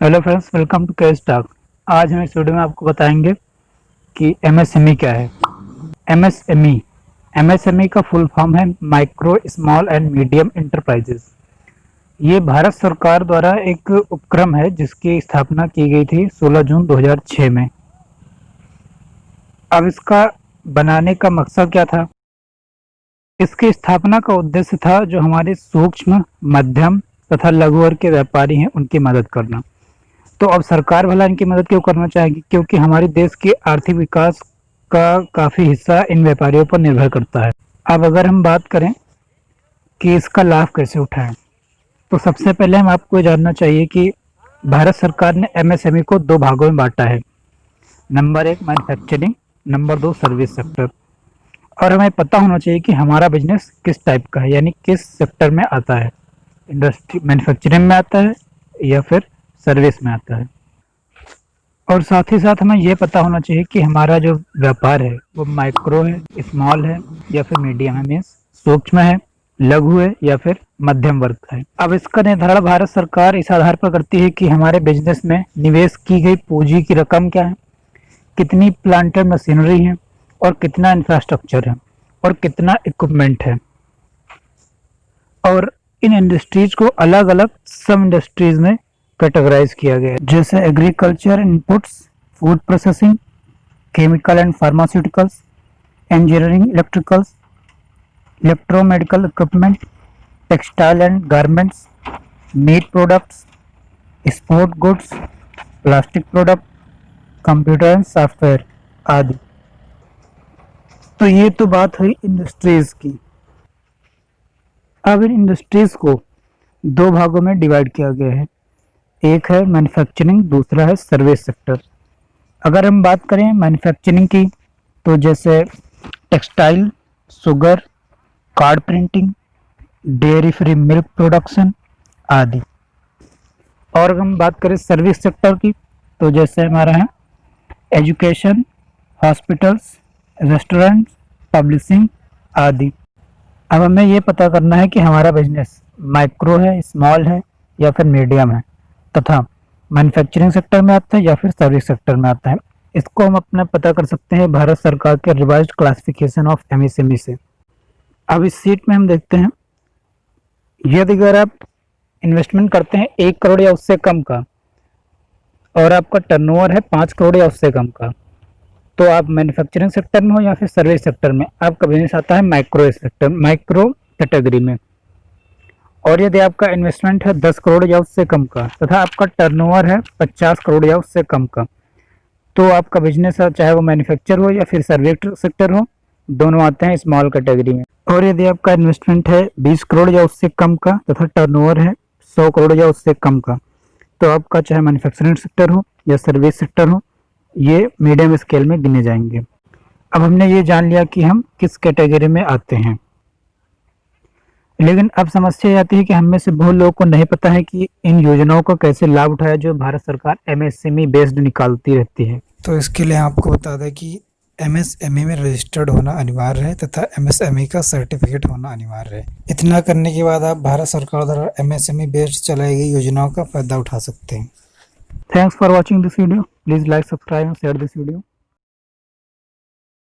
Hello friends, welcome to case talk. आज हम इस वीडियो में आपको बताएंगे कि एमएसएमई क्या है। एमएसएमई का फुल फॉर्म है micro small and medium enterprises. ये भारत सरकार द्वारा एक उपक्रम है जिसकी स्थापना की गई थी 16 जून 2006 में। अब इसका बनाने का मकसद क्या था? इसकी स्थापना का उद्देश्य था जो हमारे सूक्ष्म, मध्यम तथा लघु वर्ग के व्यापारी हैं उनकी मदद करना। तो अब सरकार भला इनकी मदद क्यों करना चाहेगी? क्योंकि हमारे देश के आर्थिक विकास का काफ़ी हिस्सा इन व्यापारियों पर निर्भर करता है। अब अगर हम बात करें कि इसका लाभ कैसे उठाएं, तो सबसे पहले हम आपको जानना चाहिए कि भारत सरकार ने एमएसएमई को दो भागों में बांटा है। Number 1 manufacturing, number 2 service sector. और हमें पता होना चाहिए कि हमारा बिजनेस किस टाइप का है, यानी किस सेक्टर में आता है। इंडस्ट्री मैन्युफैक्चरिंग में आता है या फिर सर्विस में आता है। और साथ ही साथ हमें यह पता होना चाहिए कि हमारा जो व्यापार है वो माइक्रो है, स्मॉल है या फिर मीडियम है, मीन्स सूक्ष्म है, लघु है या फिर मध्यम वर्ग का है। अब इसका निर्धारण भारत सरकार इस आधार पर करती है कि हमारे बिजनेस में निवेश की गई पूंजी की रकम क्या है, कितनी प्लांट मशीनरी है और कितना इंफ्रास्ट्रक्चर है और कितना इक्विपमेंट है। और इन इंडस्ट्रीज को अलग अलग सब इंडस्ट्रीज में कैटेगराइज किया गया है, जैसे agriculture inputs, food processing, chemical and pharmaceuticals, engineering, electricals, electromedical equipment, textile and garments, meat products, sport goods, plastic product, computer and software आदि। तो ये तो बात हुई इंडस्ट्रीज की। अब इन इंडस्ट्रीज को दो भागों में डिवाइड किया गया है, एक है मैन्युफैक्चरिंग, दूसरा है सर्विस सेक्टर। अगर हम बात करें मैन्युफैक्चरिंग की, तो जैसे textile, sugar, card printing, dairy free milk production आदि। और अगर हम बात करें सर्विस सेक्टर की, तो जैसे हमारा है एजुकेशन, हॉस्पिटल्स, रेस्टोरेंट, पब्लिशिंग आदि। अब हमें ये पता करना है कि हमारा बिजनेस माइक्रो है, स्मॉल है या फिर मीडियम है, तथा मैन्युफैक्चरिंग सेक्टर में आता है या फिर सर्विस सेक्टर में आता है। इसको हम अपना पता कर सकते हैं भारत सरकार के रिवाइज्ड क्लासिफिकेशन ऑफ एमएसएमई से। अब इस सीट में हम देखते हैं, यदि अगर आप इन्वेस्टमेंट करते हैं 1 करोड़ या उससे कम का और आपका टर्नओवर है 5 करोड़ या उससे कम का, तो आप मैन्युफैक्चरिंग सेक्टर में हो या फिर सर्विस सेक्टर में, आपका बिजनेस आता है माइक्रो सेक्टर, माइक्रो कैटेगरी में। और यदि आपका इन्वेस्टमेंट है 10 करोड़ या उससे कम का तथा आपका टर्नओवर है 50 करोड़ या उससे कम का, तो आपका बिजनेस चाहे वो मैन्युफैक्चर हो या फिर सर्विस सेक्टर हो, दोनों आते हैं स्मॉल कैटेगरी में। और यदि आपका इन्वेस्टमेंट है 20 करोड़ या उससे कम का तथा टर्नओवर है 100 करोड़ या उससे कम का, तो आपका चाहे मैन्युफैक्चरिंग सेक्टर हो या सर्विस सेक्टर हो, ये मीडियम स्केल में गिने जाएंगे। अब हमने ये जान लिया कि हम किस कैटेगरी में आते हैं, लेकिन अब समस्या आती है कि हम में से बहुत लोगों को नहीं पता है कि इन योजनाओं का कैसे लाभ उठाया जो भारत सरकार एमएसएमई बेस्ड निकालती रहती है। तो इसके लिए आपको बता दें कि एमएसएमई में रजिस्टर्ड होना अनिवार्य है तथा एमएसएमई का सर्टिफिकेट होना अनिवार्य है। इतना करने के बाद आप भारत सरकार द्वारा एमएसएमई बेस्ड चलाई गई योजनाओं का फायदा उठा सकते हैं। Thanks for watching this video. Please like, subscribe and share this video.